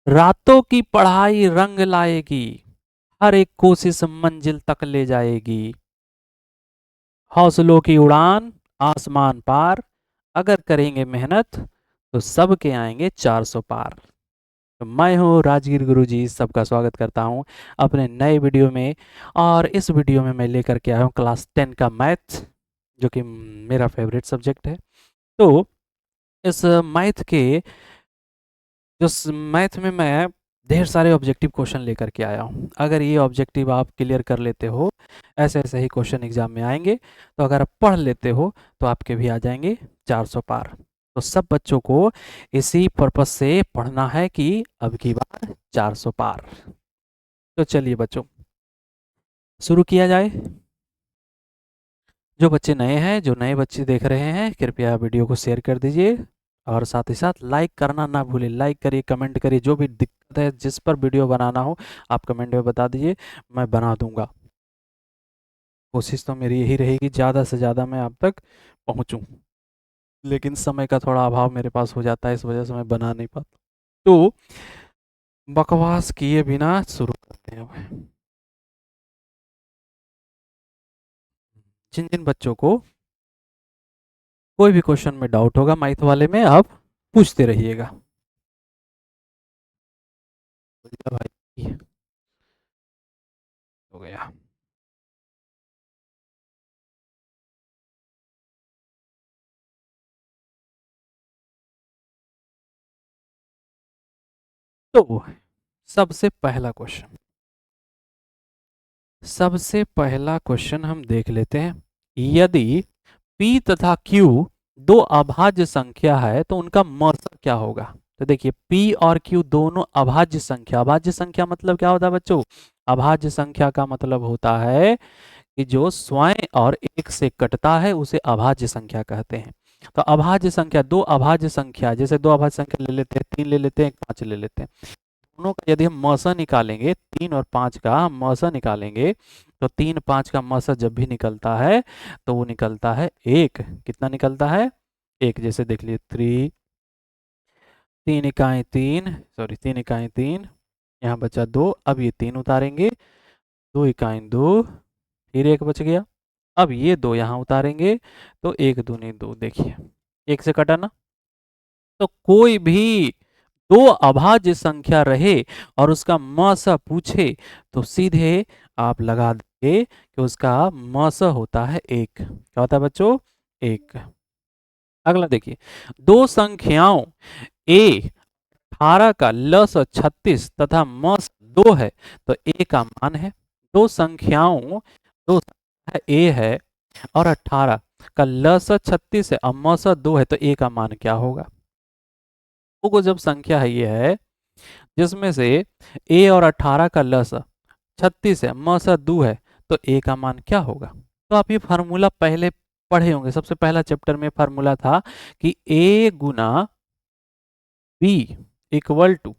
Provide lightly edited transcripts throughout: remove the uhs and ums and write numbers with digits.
रातों की पढ़ाई रंग लाएगी, हर एक कोशिश मंजिल तक ले जाएगी। हौसलों की उड़ान आसमान पार, अगर करेंगे मेहनत तो सबके आएंगे 400 पार। तो मैं हूँ राजगीर गुरुजी, सबका स्वागत करता हूँ अपने नए वीडियो में। और इस वीडियो में मैं लेकर के आया हूँ क्लास 10 का मैथ, जो कि मेरा फेवरेट सब्जेक्ट है। तो इस मैथ के मैथ में मैं ढेर सारे ऑब्जेक्टिव क्वेश्चन लेकर के आया हूँ। अगर ये ऑब्जेक्टिव आप क्लियर कर लेते हो, ऐसे ऐसे ही क्वेश्चन एग्जाम में आएंगे, तो अगर आप पढ़ लेते हो तो आपके भी आ जाएंगे 400 पार। तो सब बच्चों को इसी पर्पस से पढ़ना है कि अब की बार 400 पार। तो चलिए बच्चों, शुरू किया जाए। जो बच्चे नए हैं, जो नए बच्चे देख रहे हैं, कृपया वीडियो को शेयर कर दीजिए और साथ ही साथ लाइक करना ना भूलें। लाइक करिए, कमेंट करिए, जो भी दिक्कत है, जिस पर वीडियो बनाना हो आप कमेंट में बता दीजिए, मैं बना दूंगा। कोशिश तो मेरी यही रहेगी ज़्यादा से ज़्यादा मैं आप तक पहुंचूं, लेकिन समय का थोड़ा अभाव मेरे पास हो जाता है, इस वजह से मैं बना नहीं पाता। तो बकवास किए बिना शुरू करते हैं। जिन जिन बच्चों को कोई भी क्वेश्चन में डाउट होगा मैथ वाले में, आप पूछते रहिएगा। भाई हो गया। तो सबसे पहला क्वेश्चन हम देख लेते हैं। यदि p तथा q दो अभाज्य संख्या है तो उनका मौसा क्या होगा। तो देखिए, p और q दोनों अभाज्य संख्या, अभाज्य संख्या मतलब क्या होता है बच्चों? अभाज्य संख्या का मतलब होता है कि जो स्वयं और एक से कटता है उसे अभाज्य संख्या कहते हैं। तो अभाज्य संख्या, दो अभाज्य संख्या, जैसे दो अभाज्य संख्या ले लेते हैं, 3 ले लेते हैं, 5 ले लेते हैं, दोनों का यदि हम मौसा निकालेंगे, 3 और 5 का हम मौसा निकालेंगे, तो 3 5 का मौसा जब भी निकलता है तो वो निकलता है 1। कितना निकलता है? 1। जैसे देख लीजिए, 3 इकाई 3, यहाँ बचा 2, अब ये 3 उतारेंगे, 2 इकाई 2, फिर 1 बच गया। अब ये 2 यहाँ उतारेंगे तो 1 दूनी 2, देखिए 1 से कटा ना। तो कोई भी दो अभाज्य संख्या रहे और उसका म स पूछे तो सीधे आप लगा देंगे कि उसका म स होता है 1। क्या होता है बच्चों? 1। अगला देखिए, दो संख्याओं a 18 का ल स 36 तथा म स 2 है तो a का मान है। दो संख्याओं, दो संख्या a है और 18 का ल स 36 है और म स 2 है तो a का मान क्या होगा? को जब संख्या है ये है जिसमें से a और 18 का लसा 36 है, मसा 2 है, तो a का मान क्या होगा? तो आप ये फार्मूला पहले पढ़े होंगे, सबसे पहला चैप्टर में फार्मूला था कि a गुना b इक्वल टू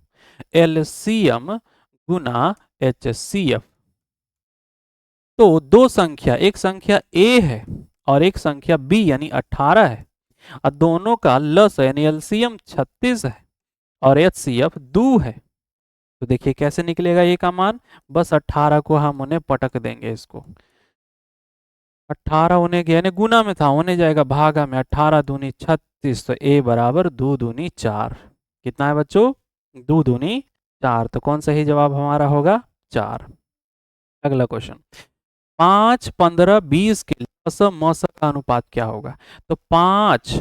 एलसीएम गुना एचसीएफ। तो दो संख्या, एक संख्या a है और एक संख्या b यानी 18 है, और दोनों का लस यानी एलसीएम 36 है और एचसीएफ 2 है। तो देखिए कैसे निकलेगा ये का मान? बस 18 को हम उन्हें पटक देंगे, इसको 18 होने गया, यानी गुना में था, होने जाएगा भागा में, 18 दूनी 36, तो a बराबर 2 दूनी 4। कितना है बच्चों? 2 दूनी 4। तो कौन सही जवाब हमारा होगा? 4। अगला क्वेश्चन, 5 15 20 के लस मस का अनुपात क्या होगा? तो 5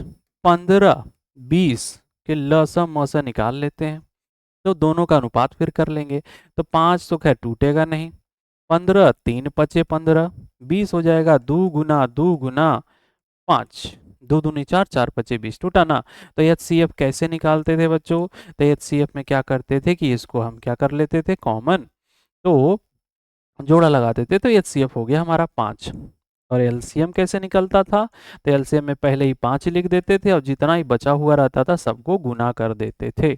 15 20 के लस मस निकाल लेते हैं, तो दोनों का अनुपात फिर कर लेंगे। तो 5 तो खैर टूटेगा नहीं, 15 3 पचे 15, 20 हो जाएगा 2 गुना 5, 2 दूनी 4, 4 पचे 20, टूटा ना। तो एचसीएफ कैसे निकालते थे बच्चों? तो एचसीएफ में क्या करते थे कि इसको हम क्या कर लेते थे, कॉमन, तो जोड़ा लगाते थे, तो एचसीएफ हो गया हमारा 5। और एलसीएम कैसे निकलता था? तो एलसीएम में पहले ही 5 लिख देते थे और जितना ही बचा हुआ रहता था सबको गुना कर देते थे।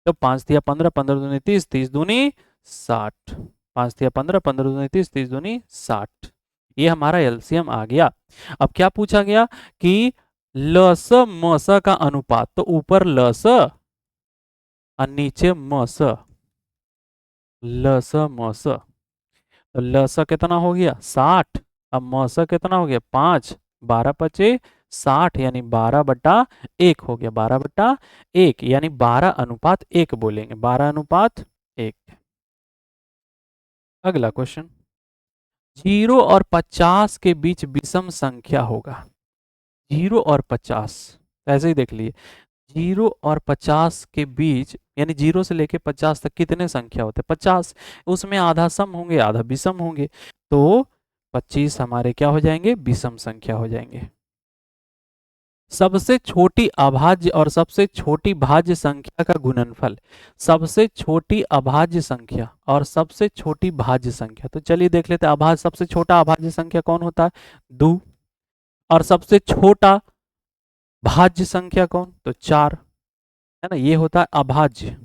तो 5 दिया 15, 15 दूनी 30, 30 दूनी 60, 5 दिया 15, 15 दूनी 30, 30 दूनी 60। ये हमारा एलसीएम आ गया। अब क्या पूछा गया कि लस मस का अनुपात, तो ऊपर लस और नीचे म स, ल स म स। तो ल स कितना हो गया 60, अब म स कितना हो गया 5, 12 × 5 = 60 यानी 12/1 हो गया, 12/1 यानी 12:1 बोलेंगे, 12:1। अगला क्वेश्चन, 0 और 50 के बीच विषम संख्या होगा। 0 और 50 ऐसे ही देख लिए, 0 और 50 के बीच यानी 0 से लेके 50 तक कितने संख्या होते हैं 50, उसमें आधा सम होंगे आधा विषम होंगे, तो 25 हमारे क्या हो जाएंगे विषम संख्या हो जाएंगे। सबसे छोटी अभाज्य और सबसे छोटी भाज्य संख्या का गुणनफल, सबसे छोटी अभाज्य संख्या और सबसे छोटी भाज्य संख्या, तो चलिए देख लेते हैं अभाज्य, सबसे छोटा अभाज्य संख्या कौन होता है 2, और सबसे छोटा भाज्य संख्या कौन, तो 4 है ना, ये होता है अभाज्य,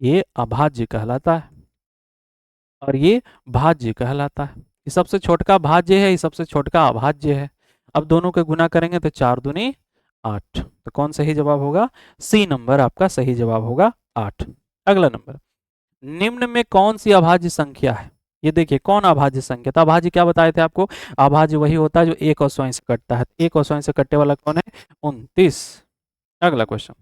ये अभाज्य कहलाता है और ये भाज्य कहलाता है। ये सबसे छोटका भाज्य है, ये सबसे छोटका अभाज्य है। अब दोनों के गुना करेंगे तो 4 दूनी 8, तो कौन सही जवाब होगा, सी नंबर आपका सही जवाब होगा 8। अगला नंबर, निम्न में कौन सी अभाज्य संख्या है, ये देखिए कौन अभाज्य संख्या, तो अभाज्य क्या बताए थे आपको, अभाज्य वही होता है जो 1 और 100 से कटता है, 1 और 100 से कटने वाला कौन है 29। अगला क्वेश्चन,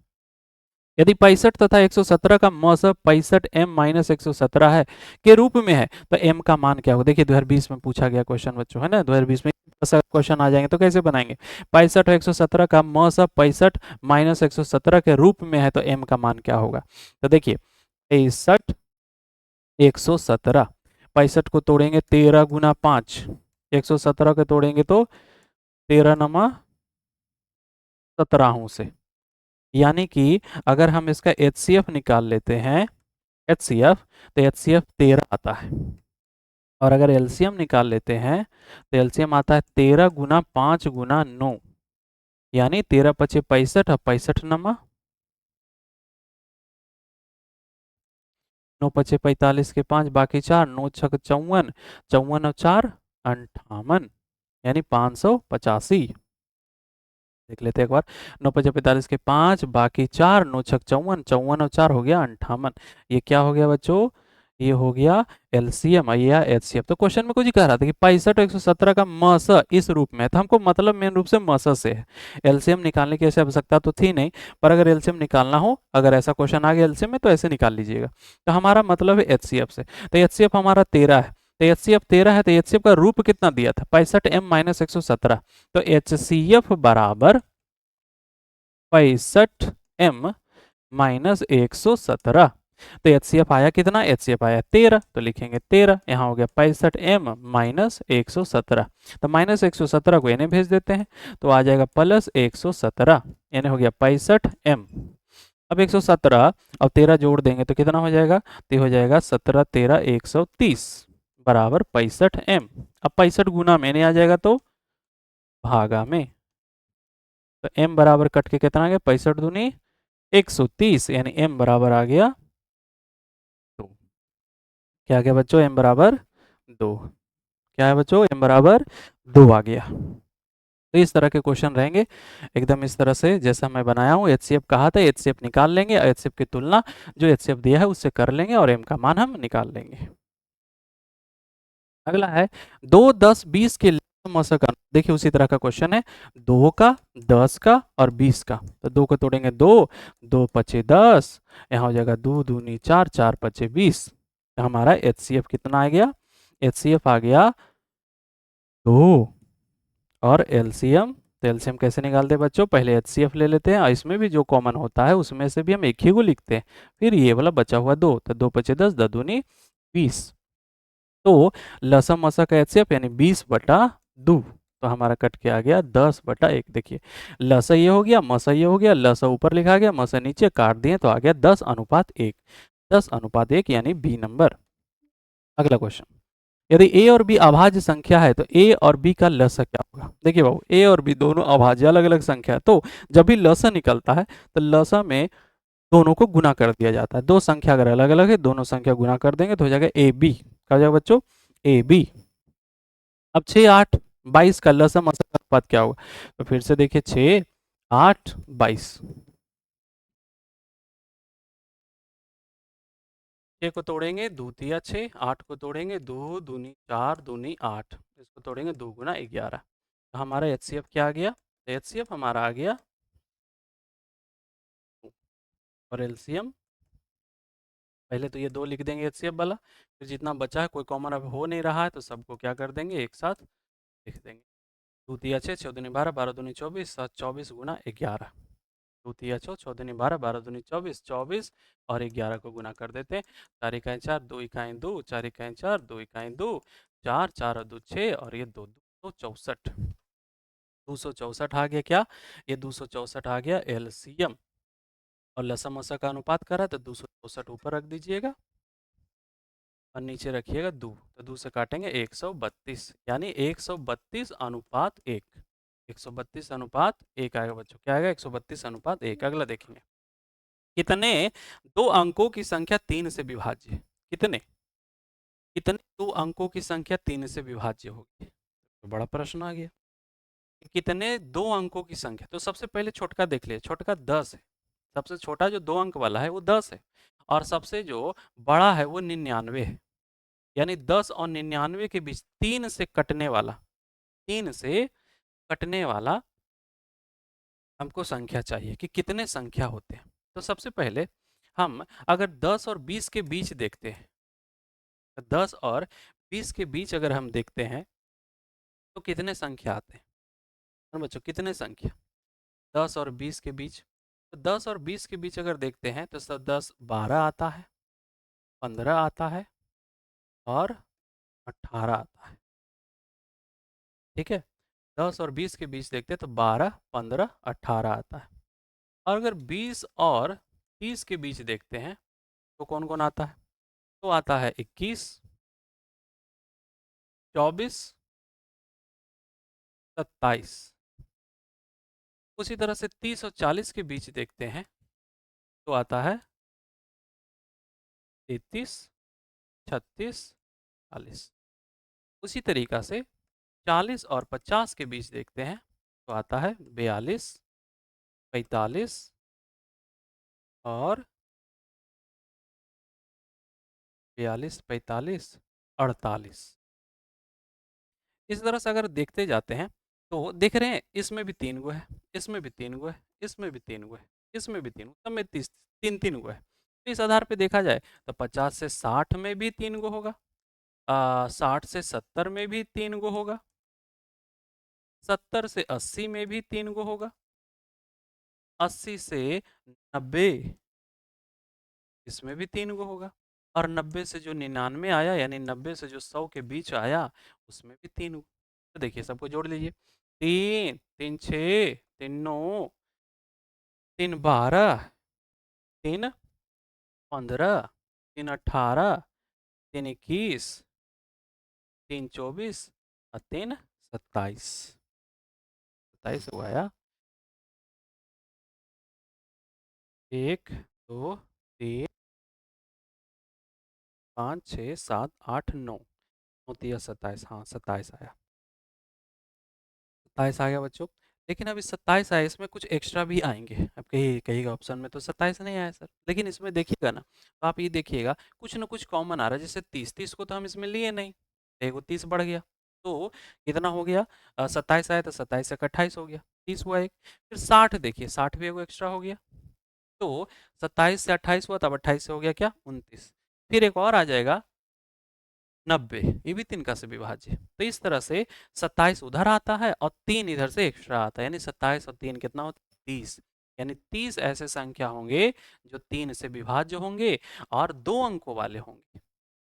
यदि 65 तथा 117 का मौसम 65 m - 117 है के रूप में है तो m का मान क्या होगा। देखिए 2020 में पूछा गया क्वेश्चन बच्चों, है ना, 2020 में ऐसा क्वेश्चन आ जाएंगे तो कैसे बनाएंगे, 65 और 117 का मौसम 65 - 117 के रूप में है तो m का मान क्या होगा। तो देखिए 65 117, 65 को तोड़ेंगे 13 × 5, 117 को तोड़ेंगे तो 13 नमा 17 से, यानी कि अगर हम इसका HCF निकाल लेते हैं, HCF, तो HCF 13 आता है, और अगर LCM निकाल लेते हैं तो LCM आता है 13 × 5 × 9, यानी 13 × 5 = 65 और 65 नमा 9 × 5 = 45 के 5 बाकी 4, 9 × 6 = 54, 54 और 4 58, यानी 585। देख लेते हैं एक बार, 9 × 5 = 45 के 5 बाकी 4, 9 × 6 = 54, 54 और 4 हो गया 58, ये क्या हो गया बच्चों, ये हो गया LCM या HCF। तो क्वेश्चन में कुछ ही कह रहा था कि 65 और 117 का मस इस रूप में, तो हमको मतलब मेन रूप से मस से है, LCM निकालने की ऐसी आवश्यकता तो थी नहीं, पर अगर LCM निकालना हो, अगर ऐसा क्वेश्चन आ गया LCM में तो ऐसे निकाल लीजिएगा। तो हमारा मतलब है HCF से, तो HCF हमारा 13 है, तो HCF 13 है, तो HCF का रूप कितना दिया था 65 m - 117, तो HCF बराबर 65 m - 117, तो HCF आया कितना, HCF आया 13, तो लिखेंगे 13, यहाँ हो गया 65 m - 117, तो -117 को इन्हें भेज देते हैं तो आ जाएगा +117, यानी हो गया 65 m। अब 117 अब 13 जोड़ देंगे तो कितना हो जाएगा, तो हो जाएगा 17 13 130 बराबर 65 m। अब 65 गुना में नहीं आ जाएगा तो भागा में, तो m बराबर कट के कितना आ गया 65 दूनी 130, यानी m बराबर आ गया 2। क्या आ गया बच्चों, m बराबर 2, क्या है बच्चों, m बराबर 2 आ गया। तो इस तरह के क्वेश्चन रहेंगे एकदम इस तरह से जैसा मैं बनाया हूँ, HCF कहा था, HCF निकाल लेंगे, HCF की तुलना जो HCF दिया है उससे कर लेंगे और m का मान हम निकाल लेंगे। अगला है 2 10 20 के लघुमशक का, देखिए उसी तरह का क्वेश्चन है, 2 का 10 का और 20 का, तो 2 को तोड़ेंगे 2, 2 पचे 10, यहाँ हो जाएगा 2 दूनी 4, 4 पचे 20, तो हमारा HCF कितना आ गया, HCF आ गया 2, और LCM, तो LCM कैसे निकालते हैं बच्चों, पहले HCF ले लेते हैं और इसमें भी जो कॉमन होता है उसमें से भी हम एक ही को लिखते हैं, फिर ये वाला बचा हुआ 2, तो 2 पचे 10, 10 दूनी 20, तो लसम मसा का HCF यानी 20/2, तो हमारा कट के आ गया 10/1। देखिए लसा ये हो गया, मसा ये हो गया, लसा ऊपर लिखा गया, मसा नीचे काट दिए तो आ गया 10:1, 10:1 यानी बी नंबर। अगला क्वेश्चन, यदि a और b अभाज्य संख्या है तो a और b का लसा क्या होगा। देखिए बाबू a और b दोनों अभाज्य अलग अलग संख्या है, तो जब भी लसा निकलता है तो लसा में दोनों को गुना कर दिया जाता है, दो संख्या अगर अलग अलग है दोनों संख्या गुना कर देंगे तो हो जाएगा AB, क्या हो जाएगा बच्चों AB। अब 6 8 22 का लसम असम अनुपात क्या होगा, तो फिर से देखिए 6 8 22, 6 को तोड़ेंगे 2 तिया 6, 8 को तोड़ेंगे 2 दूनी 4 दूनी 8, इसको तोड़ेंगे 2 गुना 11। तो हमारा एचसीएफ क्या आ गया? एचसीएफ हमारा आ गया, और एलसीएम पहले तो ये 2 लिख देंगे एचसीएफ वाला, फिर जितना बचा है कोई कॉमन अब हो नहीं रहा है तो सबको क्या कर देंगे एक साथ लिख देंगे। 2 तिया 6, 6 दूनी 12, 12 दूनी 24, 24 गुना 11। 2 तिया 6, 6 दूनी 12, 12 दूनी 24, 24 और 11 को गुना कर देते हैं। 4 इकाई 4, 2 इकाई 2, 4 इकाई 4, 2 इकाई 2, 4, 4 और 2 6 और ये 2 264। 264 आ गया क्या? ये 264 आ गया एलसीएम, और लसम मसा का अनुपात करा तो 264 ऊपर रख दीजिएगा और नीचे रखिएगा 2, तो 2 से काटेंगे 132, यानी 132 अनुपात 1। 132 अनुपात 1 आएगा बच्चों, क्या आएगा? 132 अनुपात 1। अगला देखेंगे, कितने दो अंकों की संख्या 3 से विभाज्य है? कितने कितने दो अंकों की संख्या 3 से विभाज्य होगी? तो बड़ा प्रश्न आ गया, कितने दो अंकों की संख्या। तो सबसे पहले छोटका देख लिए, छोटका 10 है, सबसे छोटा जो 2 अंक वाला है वो 10 है, और सबसे जो बड़ा है वो 99 है। यानी 10 और 99 के बीच 3 से कटने वाला, 3 से कटने वाला हमको संख्या चाहिए कि कितने संख्या होते हैं। तो सबसे पहले हम अगर 10 और 20 के बीच देखते हैं, 10 और 20 के बीच अगर हम देखते हैं तो कितने संख्या आते हैं? और बच्चों कितने संख्या 10 और 20 के बीच? तो 10 और 20 के बीच अगर देखते हैं तो 10 12 आता है, 15 आता है और 18 आता है। ठीक है, 10 और 20 के बीच देखते हैं तो 12 15 18 आता है। और अगर 20 और 30 के बीच देखते हैं तो कौन कौन आता है? तो आता है 21 24 27। उसी तरह से 30 और 40 के बीच देखते हैं तो आता है 33 36 40। उसी तरीका से 40 और 50 के बीच देखते हैं तो आता है 42 45 और 42 45 48। इस तरह से अगर देखते जाते हैं तो देख रहे हैं इसमें भी 3 गो है, इसमें भी 3 गो है, इसमें भी 3 गो है, इसमें भी 3 गो, सब में 3 गो है। तो इस आधार पे देखा जाए तो 50 से 60 में भी 3 गो होगा, 60 से 70 में भी 3 गो होगा, 70 से 80 में भी 3 गो होगा, 80 से 90 इसमें भी 3 गो होगा, और 90 से जो 99 आया यानी 90 से जो 100 के बीच आया उसमें भी 3 गो। तो देखिए सबको जोड़ लीजिए, 3 3 6 3 9 3 12 3 15 3 18 3 21 3 24 और 3 27। 27 हुआ या 1 2 3 5 6 7 8 9 9 27, हाँ 27 आया, 27 आ गया बच्चों। लेकिन अब इस 27 आया, इसमें कुछ एक्स्ट्रा भी आएंगे। अब कहीं कहीं का ऑप्शन में तो 27 नहीं आया सर, लेकिन इसमें देखिएगा ना तो आप ये देखिएगा कुछ ना कुछ कॉमन आ रहा है। जैसे 30 को तो हम इसमें लिए नहीं, एक 30 बढ़ गया तो कितना हो गया? 27 आया तो 27 से 28 हो गया, 30 हुआ एक। फिर 60 देखिए, 60 भी एगो एक्स्ट्रा हो गया, तो 27 से 28 हुआ, तब 28 से हो गया क्या? 29। फिर एक और आ जाएगा 90, ये भी 3 का से विभाज्य है। तो इस तरह से 27 उधर आता है और 3 इधर से एक्स्ट्रा आता है, यानी 27 और 3 कितना होता है? 30। यानी 30 ऐसे संख्या होंगे जो 3 से विभाज्य होंगे और 2 अंकों वाले होंगे।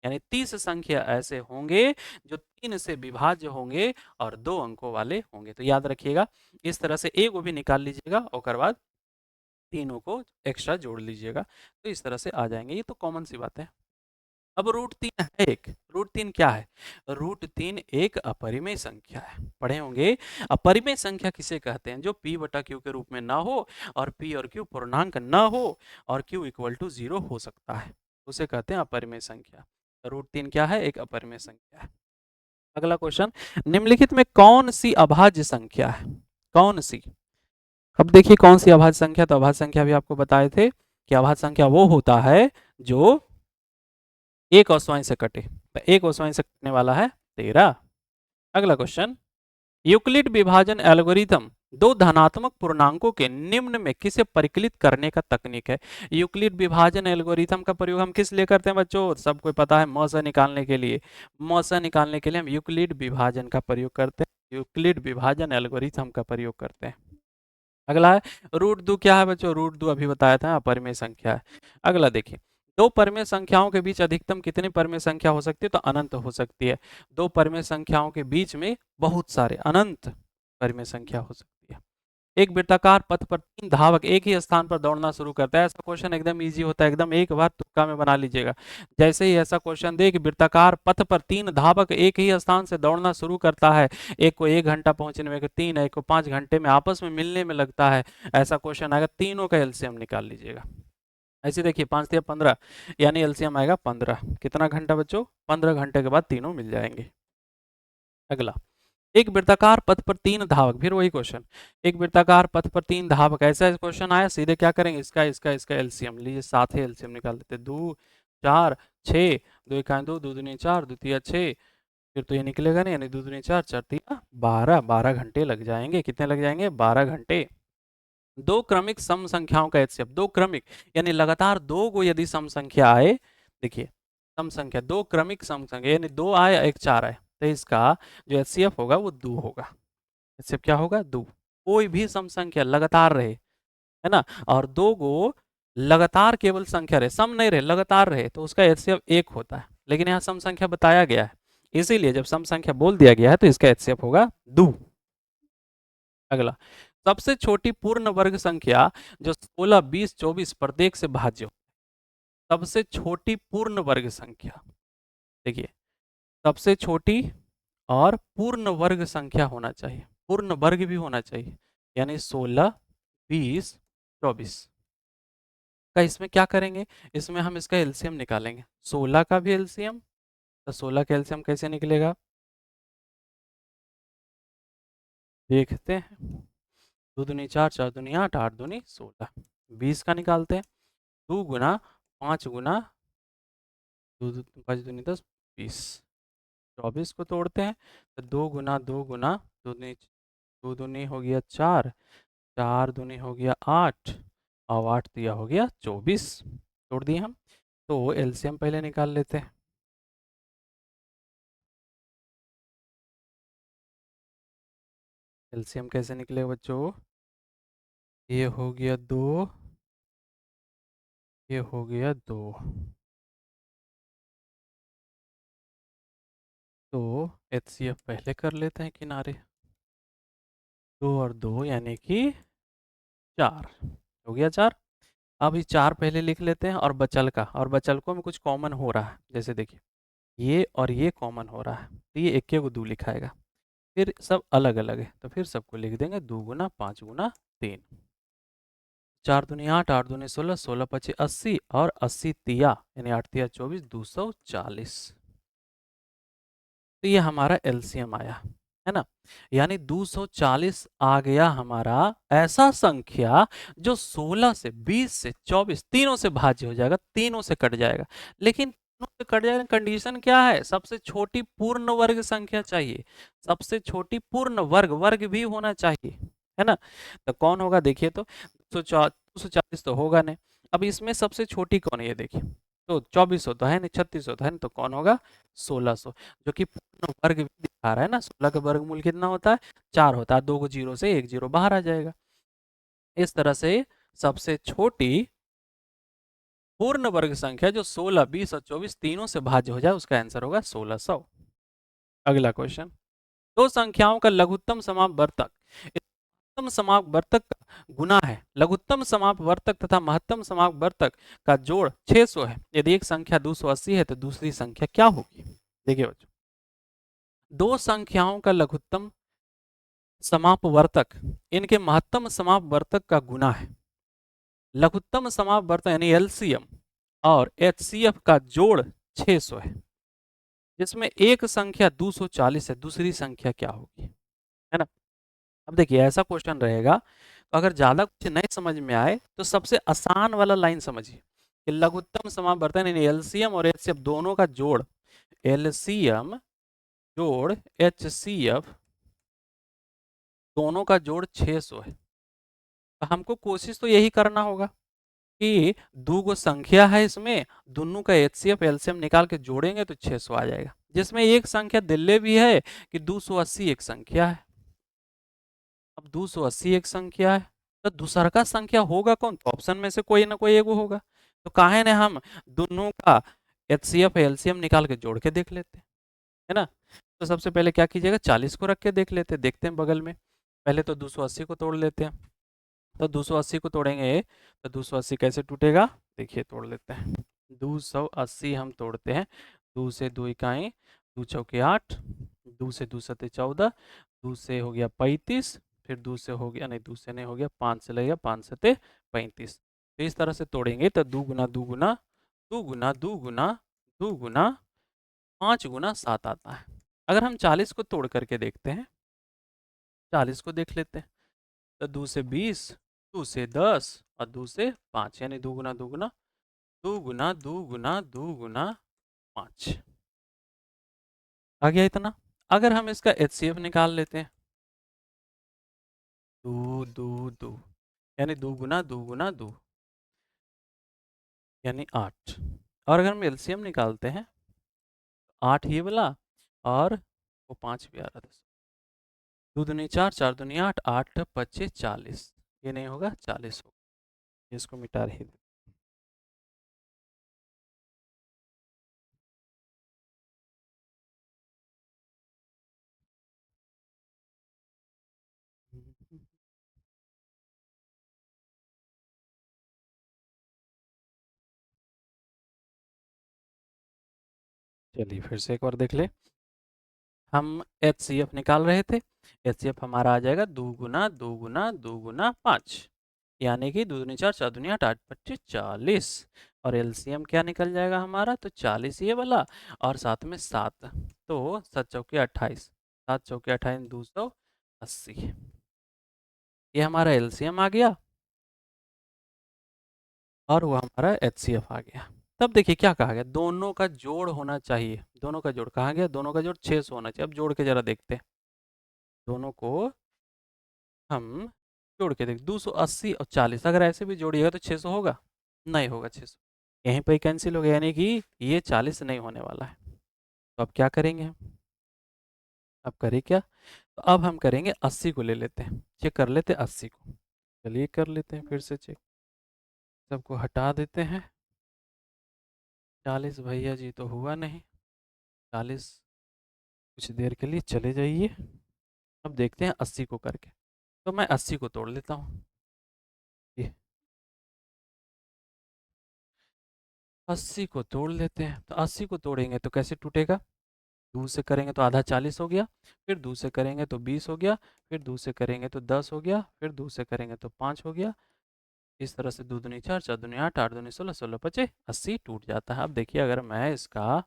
यानी 30 संख्या ऐसे होंगे जो 3 से विभाज्य होंगे और 2 अंकों वाले होंगे। तो याद रखिएगा, इस तरह से एक को भी निकाल लीजिएगा और बाद तीनों को एक्स्ट्रा जोड़ लीजिएगा, तो इस तरह से आ जाएंगे। ये तो कॉमन सी बात है। अब √3 है एक, √3 क्या है? √3 एक अपरिमेय संख्या है, पढ़े होंगे। अपरिमेय संख्या किसे कहते हैं? जो p बटा q के रूप में ना हो और p और q पूर्णांक ना हो और q इक्वल टू 0 हो सकता है, उसे कहते हैं अपरिमेय संख्या। √3 क्या है? एक अपरिमेय संख्या है। अगला क्वेश्चन, निम्नलिखित में कौन सी अभाज्य संख्या है? कौन सी? अब देखिए कौन सी अभाज्य संख्या, तो अभाज्य संख्या भी आपको बताए थे कि अभाज्य संख्या वो होता है जो एक औसवाई से कटे, तो एक औसवाई से कटने वाला है 13। अगला क्वेश्चन, यूक्लिड विभाजन एल्गोरिथम दो धनात्मक पूर्णांकों के निम्न में किसे परिकलित करने का तकनीक है। यूक्लिड विभाजन एल्गोरिथम का प्रयोग हम किस लिए करते हैं बच्चों, सबको पता है, म से निकालने के लिए। म से निकालने के लिए हम यूक्लिड विभाजन का प्रयोग करते हैं, यूक्लिड विभाजन एल्गोरिथम का प्रयोग करते हैं। अगला है रूट दो, क्या है बच्चों, रूट दो अभी बताया था, अपरिमेय संख्या है। अगला देखिए, दो परिमेय संख्याओं के बीच अधिकतम कितनी परिमेय संख्या हो सकती है, तो अनंत हो सकती है। दो परिमेय संख्याओं के बीच में बहुत सारे अनंत परिमेय संख्या हो सकती है। एक वृत्ताकार पथ पर तीन धावक एक ही स्थान पर दौड़ना शुरू करता है। ऐसा क्वेश्चन एकदम इजी होता है, एकदम एक बार तुक्का में बना लीजिएगा। जैसे ही ऐसा क्वेश्चन दे कि वृत्ताकार पथ पर तीन धावक एक ही स्थान से दौड़ना शुरू करता है, एक को 1 घंटा पहुंचने में, एक को 3, एक को 5 घंटे में, आपस में मिलने में लगता है, ऐसा क्वेश्चन आएगा, तीनों का एलसीएम निकाल लीजिएगा। ऐसे देखिए 5 या 15, यानी एलसीएम आएगा 15। कितना घंटा बच्चों, 15 घंटे के बाद तीनों मिल जाएंगे। अगला, एक वृत्ताकार पथ पर तीन धावक, फिर वही क्वेश्चन, एक वृत्ताकार पथ पर तीन धावक, ऐसा क्वेश्चन आया, सीधे क्या करेंगे, इसका इसका इसका एलसीएम लीजिए, साथ ही एलसीएम निकाल देते, 2 4 6, 2 1 2, 2 दूनी 4, 2 तिया 6, फिर तो ये निकलेगा नहीं, यानी 2 दूनी 4, 4 तिया 12, 12 घंटे लग जाएंगे। कितने लग जाएंगे, 12 घंटे। दो क्रमिक सम संख्याओं का एचसीएफ, दो क्रमिक यानी लगातार दो को यदि सम संख्या आए, देखिए सम संख्या, दो क्रमिक सम संख्या यानी 2 आए एक 4 आए, तो इसका जो एचसीएफ होगा वो 2 होगा। एचसीएफ क्या होगा, 2। कोई भी सम संख्या लगातार रहे, है ना, और दो को लगातार केवल संख्या रहे, सम नहीं रहे, लगातार रहे, तो उसका एचसीएफ 1 होता है। लेकिन यहाँ सम संख्या बताया गया है, इसीलिए जब सम संख्या बोल दिया गया है तो इसका एचसीएफ होगा 2। अगला, सबसे छोटी पूर्ण वर्ग संख्या जो 16 20 24 प्रत्येक से भाज्य हो। सबसे छोटी पूर्ण वर्ग संख्या, देखिए सबसे छोटी और पूर्ण वर्ग संख्या होना चाहिए, पूर्ण वर्ग भी होना चाहिए, यानी 16 20 24 का। इसमें क्या करेंगे, इसमें हम इसका एलसीएम निकालेंगे, 16 का भी एलसीएम, तो 16 का एलसीएम कैसे निकलेगा, देखते हैं। 2 दूनी 4, 4 दूनी 8, 8 दूनी 16, 20 का निकालते हैं, 2 गुना 5 गुना 2 5 दूनी 10 20, 24 को तोड़ते हैं, तो 2 गुना 2 गुना 2 दूनी 2 दूनी हो गया 4, 4 दूनी हो गया 8, और 8 दिया हो गया 24, तोड़ दिए हम। तो एलसीएम पहले निकाल लेते हैं। एलसीएम कैसे निकले बच्चों, ये हो गया 2, ये हो गया 2, तो एचसीएफ पहले कर लेते हैं किनारे, 2 और 2 यानी कि 4 हो गया 4। अब ये 4 पहले लिख लेते हैं, और बचल का, और बचलकों में कुछ कॉमन हो रहा है, जैसे देखिए ये और ये कॉमन हो रहा है, तो ये एक को 2 लिखाएगा, फिर सब अलग अलग है, तो फिर सबको लिख देंगे 2 गुना 5 गुना 3, 4 दूनी 8, 8 दूनी 16, 16 पचे 80, और 80 तिया यानी 8 तिया 24, 240। तो ये हमारा एलसीएम आया, है ना, यानी 240 आ गया हमारा ऐसा संख्या जो 16 से 20 से 24 तीनों से भाज्य हो जाएगा, तीनों से कट जाएगा। लेकिन तीनों से कट जाएगा, कंडीशन क्या है, सबसे छोटी पूर्ण वर्ग संख्या चाहिए, सबसे छोटी पूर्ण वर्ग, वर्ग भी होना चाहिए, है ना। तो कौन होगा देखिए, तो 240 तो होगा नहीं। अब इसमें सबसे छोटी कौन है, ये देखिए, तो 2400 तो है नहीं, 3600 तो है नहीं, तो कौन होगा, 1600, जो कि पूर्ण वर्ग भी दिखा रहा है ना। 16 का वर्गमूल कितना होता है, 4 होता है, 2 को 0 से 1 0 बाहर आ जाएगा। इस तरह से सबसे छोटी पूर्ण वर्ग संख्या जो 16 20 और 24 तीनों से भाज्य हो जाए, उसका आंसर होगा 1600। अगला क्वेश्चन, दो संख्याओं का लघुत्तम समापवर्तक महत्तम समापवर्तक का गुना है। लघुत्तम समापवर्तक तथा महत्तम समापवर्तक का जोड़ 600 है। यदि एक संख्या 280 है तो दूसरी संख्या क्या होगी। देखिए बच्चों, दो संख्याओं का लघुत्तम समापवर्तक इनके महत्तम समापवर्तक का गुना है। लघुत्तम समापवर्तक यानी एलसीएम और एचसीएफ का जोड़ 600 है, जिसमें एक संख्या 240 है, दूसरी संख्या क्या होगी, है ना। अब देखिए ऐसा क्वेश्चन रहेगा, तो अगर ज़्यादा कुछ नहीं समझ में आए तो सबसे आसान वाला लाइन समझिए, कि लघुत्तम समावर्तन यानी एलसीएम और एचसीएफ दोनों का जोड़, एलसीएम जोड़ एचसीएफ दोनों का जोड़ 600 है। तो हमको कोशिश तो यही करना होगा कि दो गो संख्या है इसमें, दोनों का एचसीएफ एलसीएम निकाल के जोड़ेंगे तो 600 आ जाएगा, जिसमें एक संख्या दिल्ली भी है कि 280 एक संख्या है। अब 280 एक संख्या है तो दूसरा का संख्या होगा कौन, तो ऑप्शन में से कोई ना कोई एगो होगा। तो काहे ने हम दोनों का एचसीएफ एलसीएम निकाल के जोड़ के देख लेते हैं, है ना। तो सबसे पहले क्या कीजिएगा, 40 को रख के देख लेते हैं, देखते हैं बगल में। पहले तो 280 को तोड़ लेते हैं। तो 280 को तोड़ेंगे तो 280 कैसे टूटेगा, देखिए तोड़ लेते हैं। 280 हम तोड़ते हैं, 2 से 2 इकाई, 2 चौके 8, 2 से 2 सते 14, 2 से हो गया 35, फिर 2 से हो गया, नहीं 2 से नहीं हो गया, 5 से लगेगा, 5 सते 35। तो इस तरह से तोड़ेंगे तो 2 गुना 2 गुना 2 गुना 2 गुना 2 गुना 5 गुना 7 आता है। अगर हम 40 को तोड़ करके देखते हैं, 40 को देख लेते हैं, तो 2 से 20, 2 से 10 और 2 से 5, यानी 2 गुना 2 गुना 2 गुना 2 गुना 2 गुना 5 आ गया इतना। अगर हम इसका एचसीएफ निकाल लेते हैं, 2 2 2 यानी 2 गुना 2 गुना 2 यानी 8। और अगर हम एलसीएम निकालते हैं, 8 ये वाला और वो 5 भी आ रहा था, 2 दूनी 4, 4 दूनी 8, 8 25 40, ये नहीं होगा 40 होगा, इसको मिटा रही थी। चलिए फिर से एक बार देख ले, हम एचसीएफ निकाल रहे थे, एचसीएफ हमारा आ जाएगा 2 गुना 2 गुना 2 गुना 5, यानी कि 2 दूनी 4, 4 दूनी 8, 8 25 40। और एलसीएम क्या निकल जाएगा हमारा, तो 40 ये वाला और साथ में 7, तो 7 चौके 28, 7 चौके 28 280, ये हमारा एलसीएम आ गया और वो हमारा एचसीएफ आ गया। तब देखिए क्या कहा गया, दोनों का जोड़ होना चाहिए, दोनों का जोड़ कहा गया, दोनों का जोड़ 600 होना चाहिए। अब जोड़ के जरा देखते हैं, दोनों को हम जोड़ के देख, 280 और 40 अगर ऐसे भी जोड़िएगा तो 600 होगा, नहीं होगा 600, यहीं पर कैंसिल हो गया, यानी कि ये 40 नहीं होने वाला है। तो अब क्या करेंगे हम, अब करें क्या, तो अब हम करेंगे 80 को ले लेते हैं, चेक कर लेते हैं 80 को। चलिए कर लेते हैं फिर से चेक, सबको हटा देते हैं। 40 भैया जी तो हुआ नहीं, 40 कुछ देर के लिए चले जाइए। अब देखते हैं 80 को करके, तो मैं 80 को तोड़ लेता हूँ। ये 80 को तोड़ लेते हैं, तो 80 को तोड़ेंगे तो कैसे टूटेगा, 2 से करेंगे तो आधा 40 हो गया, फिर 2 से करेंगे तो 20 हो गया, फिर 2 से करेंगे तो 10 हो गया, फिर 2 से करेंगे तो 5 हो गया। इस तरह से 2 दूनी 4, 4 दूनी 8, 8 दूनी 16, 16 पचे 80 टूट जाता है। अब देखिए अगर मैं इसका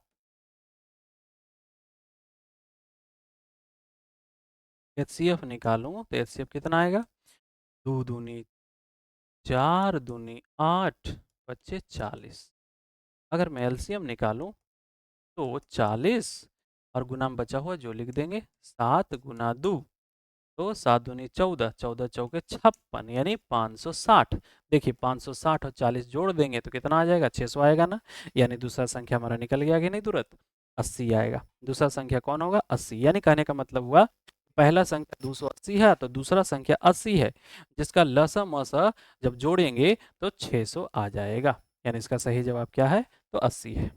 एचसीएफ निकालूं तो एचसीएफ कितना आएगा, 2 दूनी 4 दूनी 8 25 40। अगर मैं एलसीएम निकालूं तो 40 और गुना में बचा हुआ जो लिख देंगे, 7 गुना 2, तो 7 दूनी 14, 14 चौके 56 यानी 560। देखिए 560 और 40 जोड़ देंगे तो कितना आ जाएगा, 600 आएगा ना, यानी दूसरा संख्या हमारा निकल गया कि नहीं तुरंत, 80 आएगा। दूसरा संख्या कौन होगा, 80, यानी कहने का मतलब हुआ पहला संख्या 280 है तो दूसरा संख्या 80 है, जिसका लसा मसा जब जोड़ेंगे तो 600 आ जाएगा, यानी इसका सही जवाब क्या है, तो 80 है।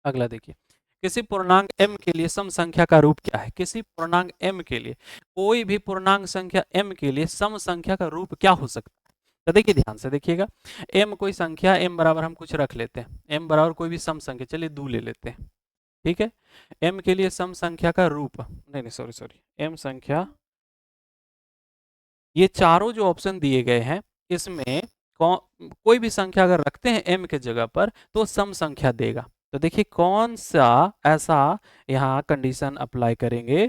अगला देखिए, किसी पूर्णांक m के लिए सम संख्या का रूप क्या है, किसी पूर्णांक m के लिए, कोई भी पूर्णांक संख्या m के लिए सम संख्या का रूप क्या हो सकता है। तो देखिए ध्यान से देखिएगा, m कोई संख्या, m बराबर हम कुछ रख लेते हैं, m बराबर कोई भी सम संख्या, चलिए 2 ले लेते हैं, ठीक है। m के लिए सम संख्या का रूप, नहीं नहीं सॉरी सॉरी, m संख्या, ये चारों जो ऑप्शन दिए गए हैं इसमें कोई भी संख्या अगर रखते हैं m के जगह पर तो सम संख्या देगा। तो देखिए कौन सा ऐसा यहाँ कंडीशन अप्लाई करेंगे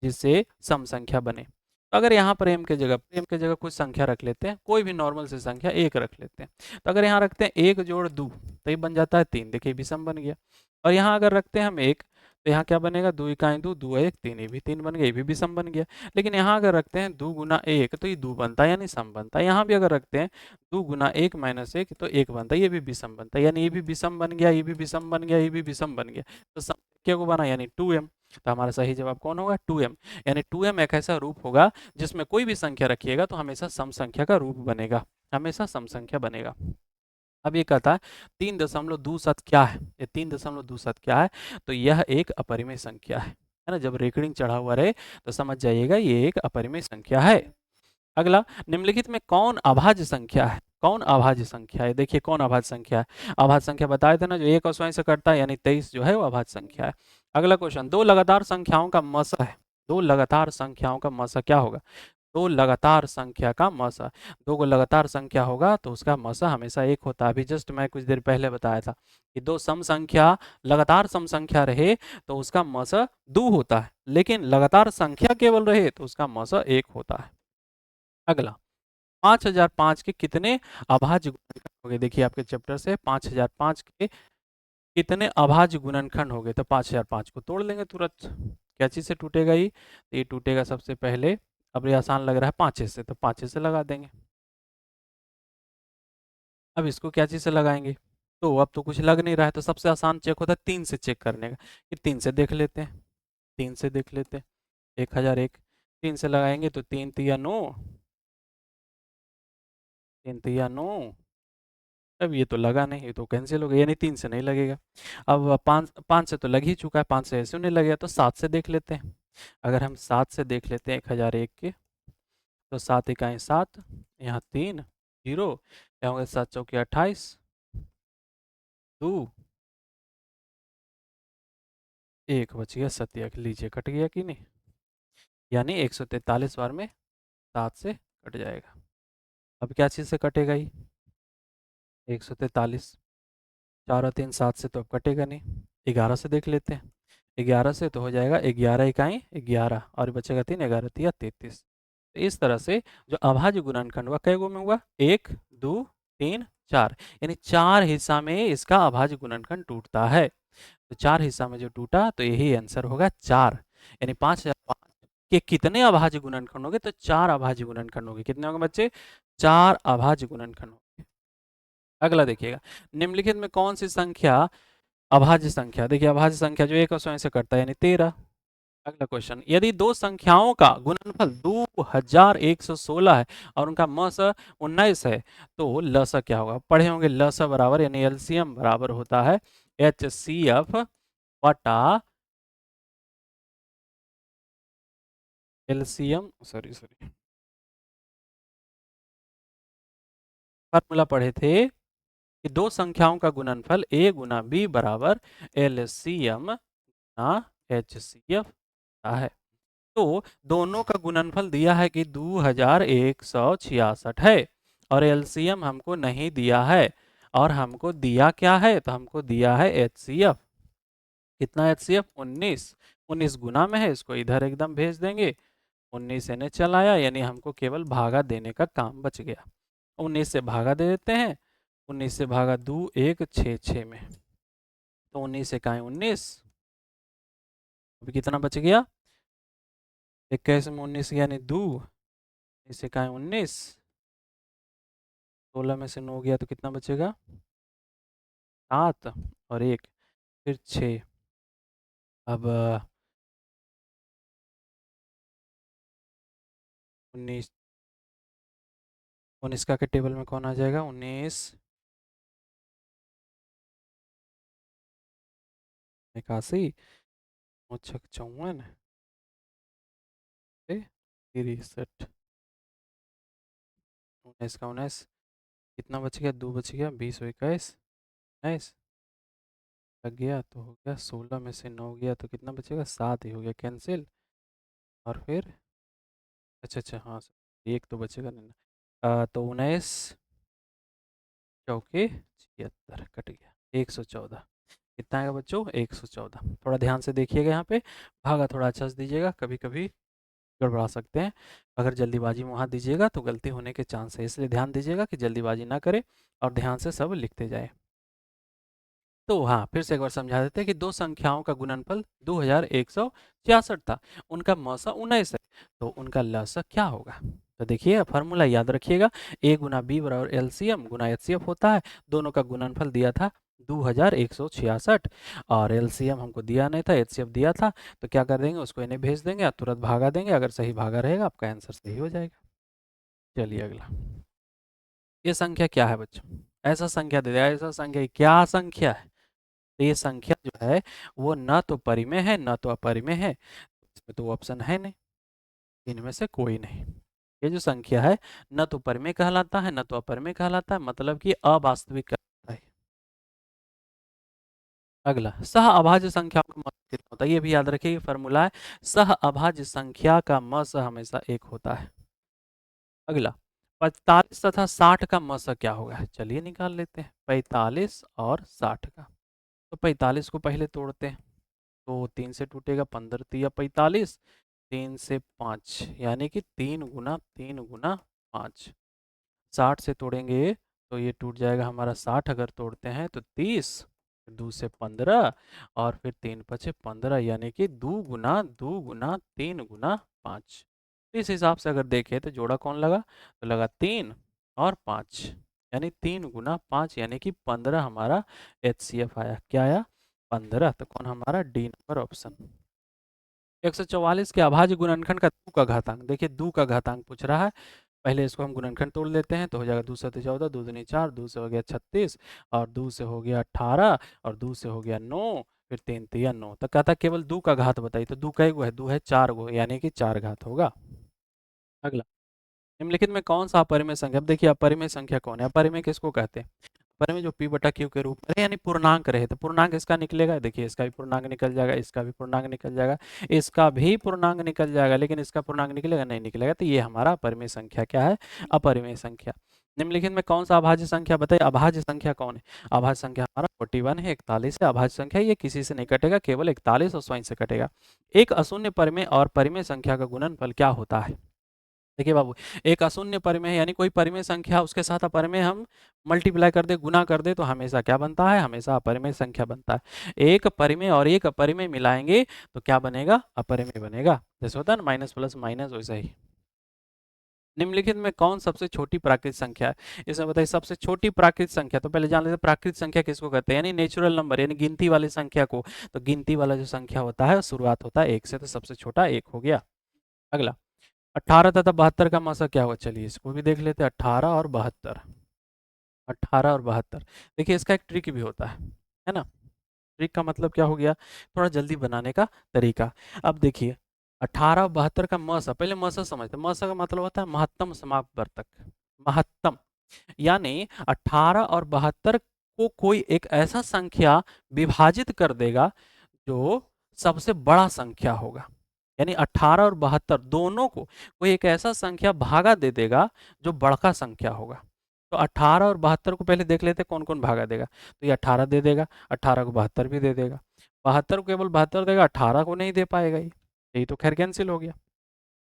जिससे सम संख्या बने। तो अगर यहाँ पर m के जगह कुछ संख्या रख लेते हैं, कोई भी नॉर्मल सी संख्या 1 रख लेते हैं। तो अगर यहाँ रखते हैं 1 जोड़ 2 तो ये बन जाता है 3। देखिए विषम बन गया। और यहाँ अगर रखते हैं हम 1 तो यहाँ क्या बनेगा, 2 इकाई 2, 2 1 3, ये भी 3 बन गया, ये भी विषम बन गया। लेकिन यहाँ अगर रखते हैं 2 गुना 1 तो ये 2 बनता है यानी सम बनता है। यहाँ भी अगर रखते हैं 2 गुना 1 माइनस 1 तो 1 बनता है, ये भी विषम बनता है, यानी ये भी विषम बन गया, ये भी विषम बन गया, ये भी विषम बन गया। तो संख्या को बना यानी 2m। तो हमारा सही जवाब कौन होगा, 2m। यानी 2m एक ऐसा रूप होगा जिसमें कोई भी संख्या रखिएगा तो हमेशा सम संख्या का रूप बनेगा, हमेशा सम संख्या बनेगा। अब ये कहता है 3.27 क्या है, ये 3.27 क्या है, तो यह एक अपरिमेय संख्या है ना। जब रेकरिंग चढ़ा हुआ रहे तो समझ जाइएगा ये एक अपरिमेय संख्या है। अगला, निम्नलिखित में कौन अभाज्य संख्या है, कौन अभाज्य संख्या है। देखिए कौन अभाज्य संख्या है, अभाज्य संख्या बताए थे ना, जो 1 और स्वयं से कटता है यानी 23 जो है वो अभाज्य संख्या है। अगला क्वेश्चन, दो लगातार संख्याओं का मसा है, दो लगातार संख्याओं का मसा क्या होगा, दो लगातार संख्या का मसा, दो को लगातार संख्या होगा तो उसका मसा हमेशा 1 होता है। अभी जस्ट मैं कुछ देर पहले बताया था कि दो सम संख्या लगातार सम संख्या रहे तो उसका मसा 2 होता है, लेकिन लगातार संख्या केवल रहे तो उसका मसा 1 होता है। अगला, 5005 के कितने अभाज्य गुणनखंड हो गए। देखिए आपके चैप्टर से 5005 के कितने अभाज्य गुणनखंड हो गए, तो 5005 को तोड़ लेंगे तुरंत। क्या चीज़ से टूटेगा ये, तो ये टूटेगा सबसे पहले, अब ये आसान लग रहा है 5 से, तो 5 से लगा देंगे। अब इसको क्या चीज़ से लगाएंगे, तो अब तो कुछ लग नहीं रहा है, तो सबसे आसान चेक होता है 3 से चेक करने का, कि 3 से देख लेते हैं, 3 से देख लेते हैं। 1001 3 से लगाएंगे तो 3 तिया 9, 3 तिया 9। अब ये तो लगा नहीं, ये तो कैंसिल हो गया, यानी 3 से नहीं लगेगा। अब 5 से तो लग ही चुका है, 5 से ऐसे नहीं लगेगा, तो 7 से देख लेते हैं। अगर हम 7 से देख लेते हैं 1001 के, तो 7 इकाई 7, यहाँ 3 जीरो, क्या होगा 7 चौके 28, 2 1 बच गया, सत्याक लीजिए कट गया कि नहीं, यानी 143 बार में 7 से कट जाएगा। अब क्या चीज़ से कटेगा ये, 143, 4 और 3 7 से तो अब कटेगा नहीं। 11 से देख लेते हैं, 11 से तो हो जाएगा 11 इकाई 11 और बचेगा 3, 11 तिया 33। तो इस तरह से जो अभाज्य गुणनखंड हुआ कई गो में हुआ, 1 2 3 4, यानी 4 हिस्सा में इसका अभाज्य गुणनखंड टूटता है। तो 4 हिस्सा में जो टूटा तो यही आंसर होगा 4। यानी 5005 के कितने अभाज्य गुणनखंड होंगे, तो 4 अभाज्य गुणनखंड होंगे। कितने होंगे बच्चे, 4 अभाज्य गुणनखंड होंगे। अगला देखिएगा, निम्नलिखित में कौन सी संख्या अभाज्य संख्या, देखिए अभाज्य संख्या जो 1 और स्वयं से कटता है यानी 13। अगला क्वेश्चन, यदि दो संख्याओं का गुणनफल 2116 है और उनका मस 19 है तो लस क्या होगा। पढ़े होंगे लस बराबर यानी एलसीएम बराबर होता है HCF बटा एलसीएम, सॉरी फॉर्मूला पढ़े थे कि दो संख्याओं का गुणनफल a गुना b बराबर एलसीएम गुना HCF है। तो दोनों का गुणनफल दिया है कि 2166 है और एलसीएम हमको नहीं दिया है, और हमको दिया क्या है, तो हमको दिया है HCF। कितना HCF, 19, 19 गुना में है, इसको इधर एकदम भेज देंगे, 19 ने चल आया, यानी हमको केवल भागा देने का काम बच गया। 19 से भागा दे देते हैं, 19 से भागा 2 1 6 6 में, तो 19 से कहाँ 19, अभी कितना बच गया, 21 में 19 यानी 2, 19 से कहाँ 19, 16 में से 9 गया तो कितना बचेगा 7 और 1 फिर 6। अब 19, 19 का के टेबल में कौन आ जाएगा, 19 81, 54 63, 19 का 19 कितना बच गया, 2 बच गया, 20 और 21 19 लग गया तो हो गया, 16 में से 9 गया तो कितना बचेगा 7 ही हो गया कैंसिल, और फिर अच्छा हाँ एक तो बचेगा नहीं ना, तो 19 चौके 76 कट गया, 114। कितना आएगा बच्चों, 114। थोड़ा ध्यान से देखिएगा यहाँ पे, भागा थोड़ा अच्छा से दीजिएगा, कभी कभी गड़बड़ा सकते हैं। अगर जल्दीबाजी में वहाँ दीजिएगा तो गलती होने के चांस है, इसलिए ध्यान दीजिएगा कि जल्दीबाजी ना करें और ध्यान से सब लिखते जाएँ। तो हाँ, फिर से एक बार समझा देते हैं कि दो संख्याओं का गुणनफल 2166 था, उनका मौसा 19 है, तो उनका लसा क्या होगा? तो देखिए फॉर्मूला याद रखिएगा, a गुना b बराबर एलसीएम गुना एचसीएफ होता है। दोनों का गुणनफल दिया था 2166 और एलसीएम हमको दिया नहीं था, एचसीएफ दिया था, तो क्या कर देंगे, उसको इन्हें भेज देंगे और तुरंत भागा देंगे। अगर सही भागा रहेगा आपका आंसर सही हो जाएगा। चलिए अगला, ये संख्या क्या है बच्चों? ऐसा संख्या दे दिया, ऐसा संख्या क्या संख्या है? तो ये संख्या जो है वो न तो परिमेय है न तो अपरिमेय है, इसमें तो ऑप्शन है नहीं, इनमें से कोई नहीं। ये जो संख्या है न तो परिमेय कहलाता है न तो अपरिमेय कहलाता है, मतलब कि अवास्तविक कहलाता है। अगला, सह अभाज्य संख्याओं का मस कितना होता है? ये भी याद रखिए, फॉर्मूला है सह अभाज्य संख्या का मस हमेशा एक होता है। अगला, 45 तथा 60 का मस क्या होगा? चलिए निकाल लेते हैं, 45 और 60 का। तो 45 को पहले तोड़ते हैं, तो 3 से टूटेगा, 15 तिया 45, 3 से 5 यानी कि 3 गुना 60 से तोड़ेंगे तो ये टूट जाएगा हमारा 60, अगर तोड़ते हैं तो 30, 2 से 15 और फिर 3 पचे 15 यानी कि 2 गुना 3 गुना 5। इस हिसाब से अगर देखें तो जोड़ा कौन लगा? तो लगा 3 और 5, यानी 3 गुना 5 यानी कि 15 हमारा एचसीएफ आया। क्या आया? 15। तो कौन हमारा? D number option. 144 के अभाज्य गुणनखंड का 2 का घातांक, देखिए 2 का घातांक पूछ रहा है। पहले इसको हम गुणनखंड तोड़ लेते हैं, तो हो जाएगा 2 सत्ते 14, 2 दूनी 4, 2 से हो गया 36 और 2 से हो गया 18 और 2 से हो गया 9, फिर 3 तिया 9। तो कहता केवल 2 का घात बताइए, तो 2 कई गो है? 2 है 4 गो, यानी कि 4 घात होगा। अगला, निम्नलिखित में कौन सा अपरिमेय संख्या? अब देखिए अपरिमेय संख्या कौन है? अपरिमेय किसको कहते हैं? अपरिमेय जो p बटा q के रूप में यानी पूर्णांक रहे, तो पूर्णांक इसका निकलेगा। देखिए इसका भी पूर्णांक निकल जाएगा, इसका भी पूर्णांक निकल जाएगा, इसका भी पूर्णांक निकल जाएगा, लेकिन इसका पूर्णांक निकलेगा नहीं निकलेगा। तो ये हमारा अपरिमेय संख्या क्या है? अपरिमेय संख्या। निम्नलिखित में कौन सा अभाज्य संख्या? बताइए अभाज्य संख्या कौन है? अभाज्य संख्या हमारा 41 है, 41 है अभाज्य संख्या, ये किसी से नहीं कटेगा, केवल 41 और स्वयं से कटेगा। एक अशून्य परिमेय और परिमेय संख्या का गुणनफल क्या होता है? देखिए बाबू, एक अशून्य परिमेय यानी कोई परिमेय संख्या उसके साथ अपरिमेय हम मल्टीप्लाई कर दे, गुना कर दे, तो हमेशा क्या बनता है? हमेशा अपरिमेय संख्या बनता है। एक परिमेय और एक अपरिमेय मिलाएंगे तो क्या बनेगा? अपरिमेय बनेगा। जैसे होता है ना माइनस प्लस माइनस, वैसा ही। निम्नलिखित में कौन सबसे छोटी प्राकृतिक संख्या है? इसमें बताइए सबसे छोटी प्राकृतिक संख्या। तो पहले जान लेते हैं प्राकृतिक संख्या किसको कहते हैं, यानी नेचुरल नंबर, यानी गिनती वाली संख्या को। तो गिनती वाला जो संख्या होता है शुरुआत होता है 1 से, तो सबसे छोटा 1 हो गया। अगला, 18 तथा 72 का मौसा क्या होगा? चलिए इसको भी देख लेते हैं, 18 और 72। 18 और 72, देखिए इसका एक ट्रिक भी होता है ना? ट्रिक का मतलब क्या हो गया? थोड़ा जल्दी बनाने का तरीका। अब देखिए 18 और 72 का मौसा, पहले मौसा समझते हैं। मौसा का मतलब होता है महत्तम समापवर्तक। महत्तम यानी 18 और 72 को कोई एक ऐसा संख्या विभाजित कर देगा जो सबसे बड़ा संख्या होगा, यानी 18 और 72 दोनों को कोई एक ऐसा संख्या भागा दे देगा जो बड़का संख्या होगा। तो 18 और 72 को पहले देख लेते हैं कौन कौन भागा देगा। तो ये 18 दे देगा, 18 को 72 भी दे देगा, 72 को केवल 72 देगा, 18 को नहीं दे पाएगा। ये यही तो खैर कैंसिल हो गया।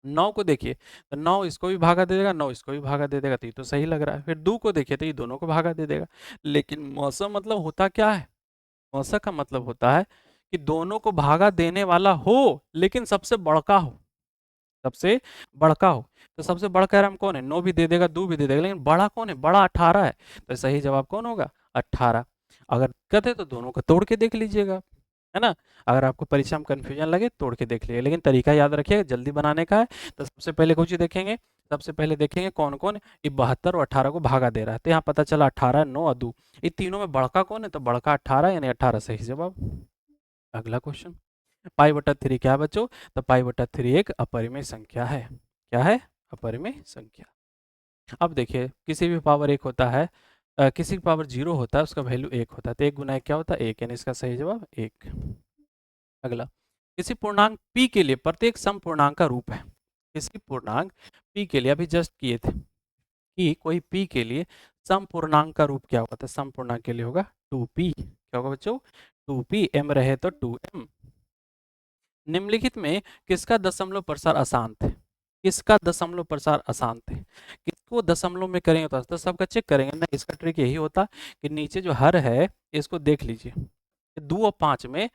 9 को देखिए, तो 9 इसको भी भागा दे देगा, 9 इसको भी भागा दे देगा, तो ये तो सही लग रहा है। फिर 2 को देखिए तो ये दोनों को भागा दे देगा। लेकिन मौसा मतलब होता क्या है? मौसा का मतलब होता है कि दोनों को भागा देने वाला हो लेकिन सबसे बड़का हो, सबसे बड़का हो। तो सबसे बड़ा कह रहा हम कौन है? 9 भी दे देगा, 2 भी दे देगा, लेकिन बड़ा कौन है? बड़ा 18 है। तो सही जवाब कौन होगा? 18। अगर दिक्कत है तो दोनों को तोड़ के देख लीजिएगा, है ना? अगर आपको परीक्षा में कन्फ्यूजन लगे तोड़ के देख लीजिए, लेकिन तरीका याद रखिएगा, जल्दी बनाने का है। तो सबसे पहले कुछ देखेंगे, सबसे पहले देखेंगे कौन कौन ये 72 और 18 को भागा दे रहा है। तो यहाँ पता चला 18, 9 और 2, ये तीनों में बड़का कौन है? तो बड़का 18, यानी 18 सही जवाब। अगला क्वेश्चन, पाई बटा 3 क्या है बच्चों? तो पाई बटा 3 एक अपरिमेय संख्या है। क्या है? अपरिमेय संख्या। अब देखिए किसी भी पावर 1 होता है, किसी की पावर 0 होता है, उसका वैल्यू 1 होता है, तो 1 गुना 1 क्या होता है? 1, यानी इसका सही जवाब 1। अगला, किसी पूर्णांक p के लिए प्रत्येक सम पूर्णांक का रूप है। किसी पूर्णांक p के लिए अभी जस्ट किए थे कि कोई p के लिए सम पूर्णांक का रूप क्या होगा? तो सम पूर्णांक के लिए होगा 2p। क्या होगा बच्चों? 2p, m रहे तो 2m। निम्नलिखित में किसका दशमलव प्रसार अशांत है? किसका दशमलव प्रसार आसान थे, किसको दशमलव में करेंगे तो सबका चेक करेंगे ना। इसका ट्रिक यही होता कि नीचे जो हर है इसको देख लीजिए, 2 और 5 में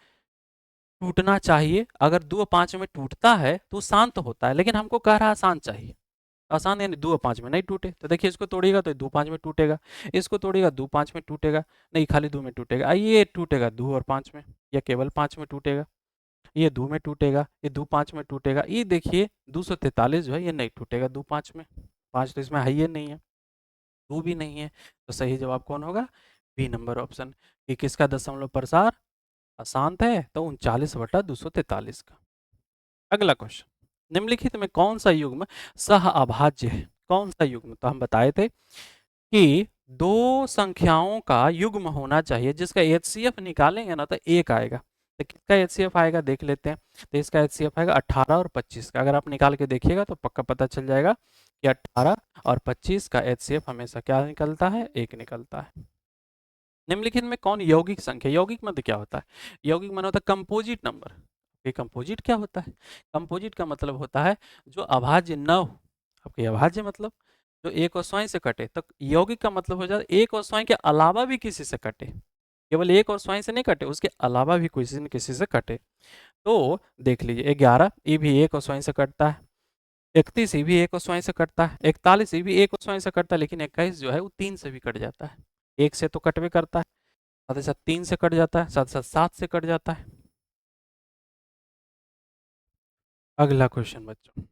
टूटना चाहिए। अगर 2 और 5 में टूटता है तो शांत होता है, लेकिन हमको कह रहा है आसान चाहिए। आसान यानी 2 और 5 में नहीं टूटे, तो देखिए इसको तोड़िएगा तो 2 5 में टूटेगा, इसको तोड़िएगा 2 5 में टूटेगा, नहीं खाली 2 में टूटेगा। ये टूटेगा 2 और 5 में, या केवल 5 में टूटेगा। ये 2 में टूटेगा, ये 2 5 में टूटेगा। ये देखिए 243 जो है ये नहीं टूटेगा 2 5 में, 5 तो इसमें है ही नहीं है, 2 भी नहीं है। तो सही जवाब कौन होगा? बी नंबर ऑप्शन, कि किसका दशमलव प्रसार अशांत है, तो 39/243 का। अगला क्वेश्चन, निम्नलिखित में कौन सा युग्म सह अभाज्य है? कौन सा युग्म? तो हम बताए थे कि दो संख्याओं का युग्म होना चाहिए जिसका एचसीएफ निकालेंगे ना तो 1 आएगा। तो किसका एचसीएफ आएगा देख लेते हैं। तो इसका एचसीएफ आएगा 18 और 25 का। अगर आप निकाल के देखिएगा तो पक्का पता चल जाएगा कि 18 और 25 का एचसीएफ हमेशा क्या निकलता है? 1 निकलता है। निम्नलिखित में कौन यौगिक संख्या? यौगिक मतलब क्या होता है? यौगिक मतलब होता है कंपोजिट नंबर। ये कंपोजिट क्या होता है? कंपोजिट का मतलब होता है जो अभाज्य न हो। आपके अभाज्य मतलब जो एक और स्वयं से कटे। तो यौगिक का मतलब हो जाता है एक और स्वयं के अलावा भी किसी से कटे, केवल एक और स्वयं से नहीं कटे, उसके अलावा भी किसी न किसी से कटे। तो देख लीजिए 11 ये भी एक और स्वयं से कटता है, 31 ये भी एक और स्वयं से कटता है, 41 ये भी एक और स्वयं से कटता है, लेकिन 21 जो है वो 3 से भी कट जाता है। एक से तो कटवे करता है, साथ ही साथ 3 से कट जाता है, साथ साथ 7 से कट जाता है। अगला क्वेश्चन बच्चों,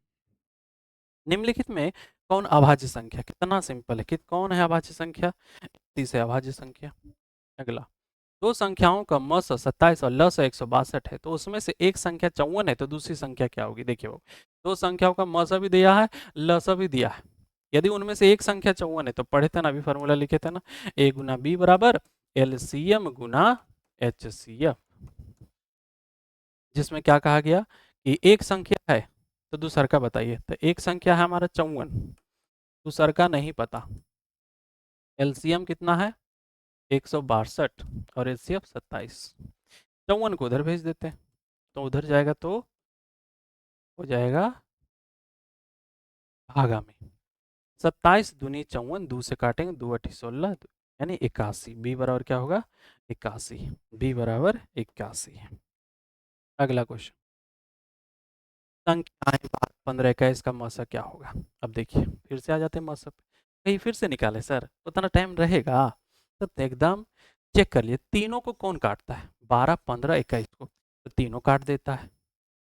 निम्नलिखित में कौन अभाज्य संख्या? कितना सिंपल है, कि कौन है अभाज्य संख्या? 30 है अभाज्य संख्या। अगला, दो संख्याओं का म 27 और ल 162 है, तो उसमें से एक संख्या 54 है, तो दूसरी संख्या क्या होगी? देखिए वो दो संख्याओं का म भी दिया है, ल भी दिया है। यदि उनमें से एक संख्या 54 है तो पढ़े थे ना, अभी फॉर्मूला लिखे थे ना, ए गुना बी बराबर एलसीएम गुना एचसीएफ, जिसमें क्या कहा गया कि एक संख्या है तो दूसर का बताइए। तो एक संख्या है हमारा 54, दूसर का नहीं पता, एलसीएम कितना है 162 और एचसीएफ 27। 54 को उधर भेज देते हैं, तो उधर जाएगा तो हो जाएगा भागा में 27 दूनी 54, 2 से काटेंगे 2 8 16 यानी 81। बी बराबर क्या होगा? 81। बी बराबर 81। अगला क्वेश्चन, संख्याएं 15 21 का मौसा क्या होगा? अब देखिए फिर से आ जाते हैं मौसा पे, कहीं फिर से निकाले सर उतना टाइम रहेगा? तो एकदम चेक कर लिए तीनों को कौन काटता है, 12 15 21 को, तो तीनों काट देता है।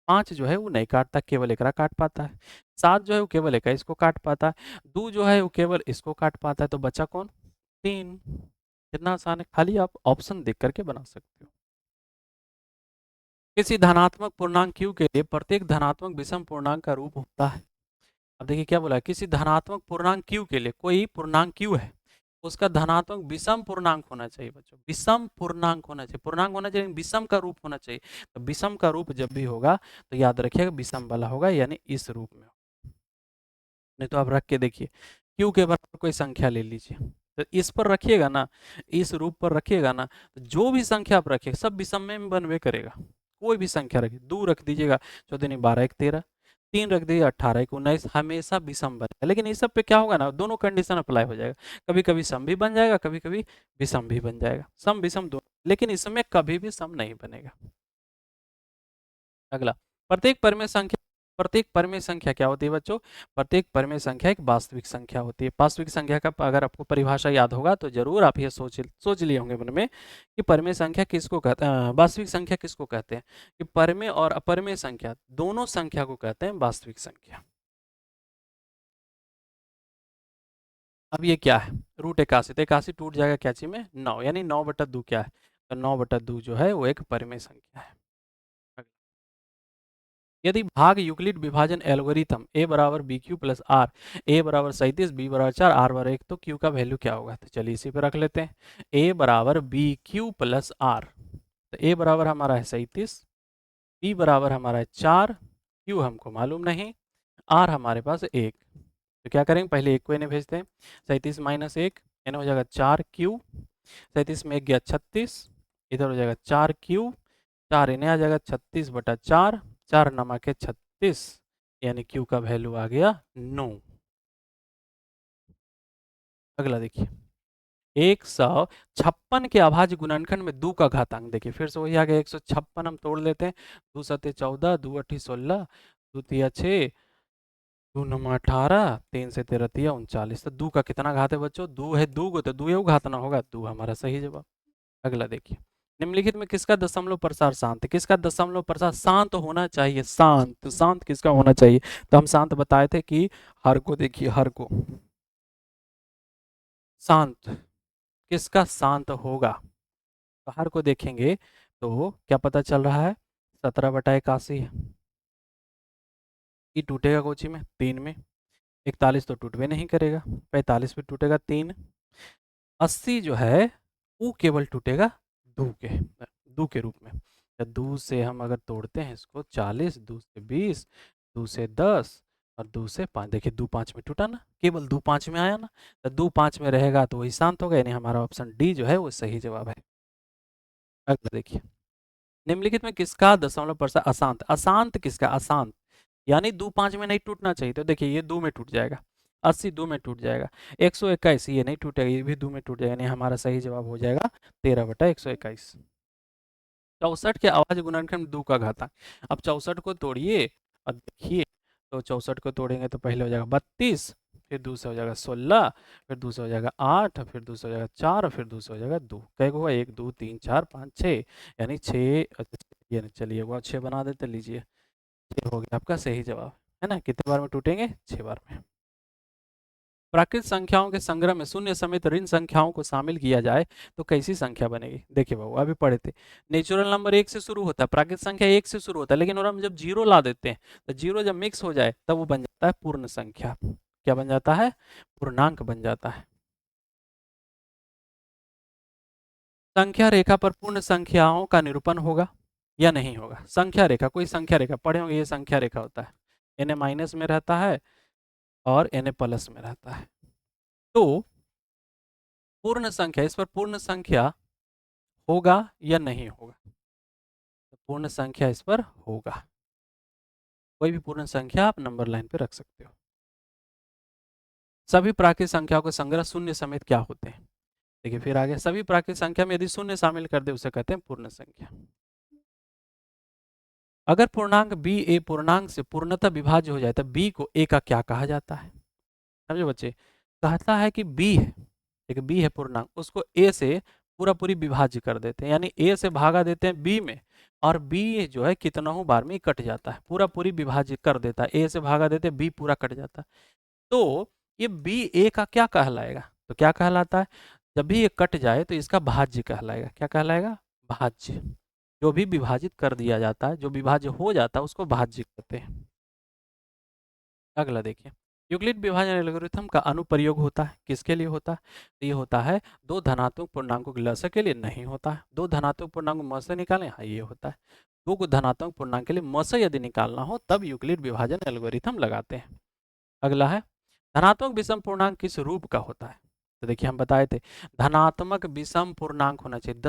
5 जो है वो नहीं काटता, केवल एकरा काट पाता है। 7 जो है वो केवल 21 को काट पाता है। 2 जो है वो केवल इसको काट पाता है, तो बचा कौन? 3। कितना आसान है, खाली आप ऑप्शन देख करके बना सकते हो। किसी धनात्मक पूर्णांक q के लिए प्रत्येक धनात्मक विषम पूर्णांक का रूप होता है। अब देखिए क्या बोला है, किसी धनात्मक पूर्णांक q के लिए, कोई पूर्णांक q है, उसका धनात्मक विषम पूर्णांक होना चाहिए बच्चों, विषम पूर्णांक होना चाहिए, पूर्णांक होना चाहिए विषम का रूप होना चाहिए। तो विषम का रूप जब भी होगा तो याद रखिएगा विषम वाला होगा, यानी इस रूप में। नहीं तो आप रख के देखिए, q के बराबर कोई संख्या ले लीजिए, तो इस पर रखिएगा ना, इस रूप पर रखिएगा ना, तो जो भी संख्या आप रखिए सब विषम में बनवे करेगा। कोई भी संख्या रखिए, 2 रख दीजिएगा 14 12 1 13, 3 रख दीजिए 18 1 19, हमेशा विषम बनेगा। लेकिन इस सब पे क्या होगा ना, दोनों कंडीशन अप्लाई हो जाएगा, कभी कभी सम भी बन जाएगा, कभी कभी विषम भी बन जाएगा, सम विषम दोनों, लेकिन इसमें कभी भी सम नहीं बनेगा। अगला, प्रत्येक परिमेय संख्या, प्रत्येक परिमेय संख्या क्या होती है बच्चों? प्रत्येक परिमेय संख्या एक वास्तविक संख्या होती है। वास्तविक संख्या का अगर आपको परिभाषा याद होगा तो जरूर आप ये सोच लिए होंगे मन में कि परिमेय संख्या किसको कहते हैं, वास्तविक संख्या किसको कहते हैं? कि परिमेय और अपरिमेय संख्या दोनों संख्या को कहते हैं वास्तविक संख्या। अब ये क्या है? रूट 81, तो 81 टूट जाएगा क्या चीज में? 9, यानी 9/2 क्या है? तो 9/2 जो है वो एक परिमेय संख्या है। यदि भाग यूक्लिड विभाजन एल्गोरिथम a बराबर बी क्यू प्लस आर, ए बराबर 37, बी बराबर 4, आर बराबर 1, तो q का वैल्यू क्या होगा? तो चलिए इसी पे रख लेते हैं, a बराबर बी क्यू प्लस आर। तो a बराबर हमारा है 37, b बराबर हमारा है 4, q हमको मालूम नहीं, r हमारे पास 1। तो क्या करेंगे, पहले एक को इन्हें भेजते हैं, 37 माइनस 1 यानी हो जाएगा 4q, 37 में 1 गया 36, इधर हो जाएगा 4q, 4 इन्हें आ जाएगा 36/4, 4 नमक है 36, यानी क्यू का वैल्यू आ गया 9। अगला देखिए, 156 के अभाज्य गुणनखंड में 2 का घातांक। देखिए फिर से वही आ गया, 156 हम तोड़ लेते हैं। 2 सत्ते 14, 2 अठी 16, 2 तिया 6, 2 नमा 18, 3 से 13 तिया 39। तो 2 का कितना घात है बच्चों? 2 है, 2 को तो 2 ही घातना होगा, 2 हमारा सही जवाब। अगला देखिए, निम्नलिखित में किसका दशमलव प्रसार शांत है? किसका दशमलव प्रसार शांत होना चाहिए? शांत, शांत किसका होना चाहिए? तो हम शांत बताए थे कि हर को, देखिए हर को शांत, किसका शांत होगा? तो हर को देखेंगे तो क्या पता चल रहा है? 17/81 है। ये टूटेगा कोची में? 3 में। 41 तो टूटवे नहीं करेगा, 45 भी टूटेगा 3। 80 जो है वो केवल टूटेगा 2 के रूप में। तो 2 से हम अगर तोड़ते हैं इसको 40, 2 से 20, 2 से 10 और 2 से 5। देखिए 2 5 में टूटा ना, केवल 2 5 में आया ना, तो 2 5 में रहेगा तो वही शांत होगा, यानी हमारा ऑप्शन डी जो है वो सही जवाब है। अगला देखिए, निम्नलिखित में किसका दशमलव प्रसार अशांत? अशांत किसका? अशांत यानी 2 5 में नहीं टूटना चाहिए। तो देखिए ये 2 में टूट जाएगा, 80 2 में टूट जाएगा, 121 ये नहीं टूटेगा, ये भी 2 में टूट जाएगा, यानी हमारा सही जवाब हो जाएगा 13/121। 64 के अभाज्य गुणनखंड 2 का घातांक। अब 64 को तोड़िए और देखिए, तो 64 को तोड़ेंगे तो पहले हो जाएगा 32, फिर दूसरा हो जाएगा 16, फिर दूसरा हो जाएगा 8, फिर दूसरा हो जाएगा 4, फिर दूसरा हो जाएगा 2। कई होगा? 1 2 3 4 5 6, यानी 6। ये चलिए वो 6 बना देते, लीजिए ये हो गया आपका सही जवाब, है ना? कितने बार में टूटेंगे? 6 बार में। प्राकृत संख्याओं के संग्रह में शून्य समेत ऋण संख्याओं को शामिल किया जाए तो कैसी संख्या बनेगी? देखिए बाबू अभी पढ़े थे, नेचुरल नंबर 1 से शुरू होता है, प्राकृत संख्या 1 से शुरू होता है, लेकिन और हम जब जीरो ला देते हैं तो जीरो जब मिक्स हो जाए तब वो बन जाता है पूर्ण संख्या। क्या बन जाता है? पूर्णांक बन जाता है। संख्या रेखा पर पूर्ण संख्याओं का निरूपण होगा या नहीं होगा? संख्या रेखा, कोई संख्या रेखा पढ़े होंगे, ये संख्या रेखा होता है, एन माइनस में रहता है और एन प्लस में रहता है। तो पूर्ण संख्या, इस पर पूर्ण संख्या होगा या नहीं होगा? तो पूर्ण संख्या इस पर होगा, कोई भी पूर्ण संख्या आप नंबर लाइन पे रख सकते हो। सभी प्राकृत संख्याओं के संग्रह शून्य समेत क्या होते हैं? देखिए फिर आगे, सभी प्राकृत संख्या में यदि शून्य शामिल कर दे उसे कहते हैं पूर्ण संख्या। अगर पूर्णांक b a पूर्णांक से पूर्णतः विभाज्य हो जाए तो b को a का क्या कहा जाता है? समझो बच्चे, कहता है कि b है, एक b है पूर्णांक, उसको a से पूरा पूरी विभाज्य कर देते हैं, यानी a से भागा देते हैं b में, और b जो है कितनों बार में कट जाता है, पूरा पूरी विभाज्य कर देता है, a से भागा देते हैं b पूरा कट जाता है। तो ये b a का क्या कहलाएगा? तो क्या कहलाता है? जब भी ये कट जाए तो इसका भाज्य कहलाएगा। क्या कहलाएगा? भाज्य। जो भी विभाजित कर दिया जाता है, जो विभाज्य हो जाता है उसको भाज्य कहते हैं। अगला देखिए, यूक्लिड विभाजन एल्गोरिथम का अनुप्रयोग होता है, किसके लिए होता है? तो ये होता है दो धनात्मक पूर्णांकों के लसक के लिए, नहीं होता है। दो धनात्मक पूर्णांक म से निकालें, हाँ ये होता है। दो को धनात्मक पूर्णांक के लिए म से यदि निकालना हो तब यूक्लिड विभाजन एल्गोरिथम लगाते हैं। अगला है, धनात्मक विषम पूर्णांक किस रूप का होता है? तो देखिए हम बताए थे धनात्मक विषम पूर्णांक होना चाहिए,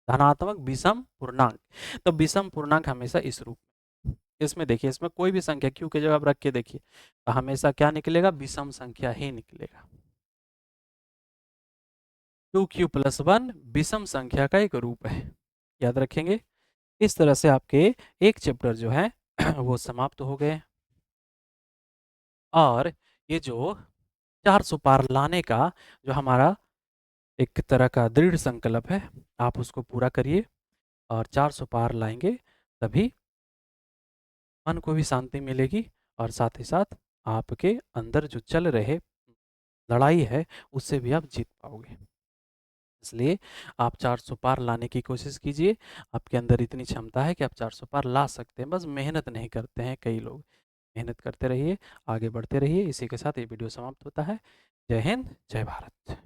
धनात्मक विषम पूर्णांक। तो विषम पूर्णांक हमेशा इस रूप में, इसमें देखिए, इसमें कोई भी संख्या क्यू की जगह रख के देखिए तो हमेशा क्या निकलेगा? विषम संख्या ही निकलेगा। 2q+1 विषम संख्या का एक रूप है, याद रखेंगे। इस तरह से आपके एक चैप्टर जो है वो समाप्त हो गए। और ये जो 400 पार लाने का जो हमारा एक तरह का दृढ़ संकल्प है, आप उसको पूरा करिए और 400 पार लाएंगे, तभी मन को भी शांति मिलेगी और साथ ही साथ आपके अंदर जो चल रहे लड़ाई है उससे भी आप जीत पाओगे। इसलिए आप 400 पार लाने की कोशिश कीजिए। आपके अंदर इतनी क्षमता है कि आप 400 पार ला सकते हैं, बस मेहनत नहीं करते हैं कई लोग। मेहनत करते रहिए, आगे बढ़ते रहिए। इसी के साथ ये वीडियो समाप्त होता है। जय हिंद, जय भारत।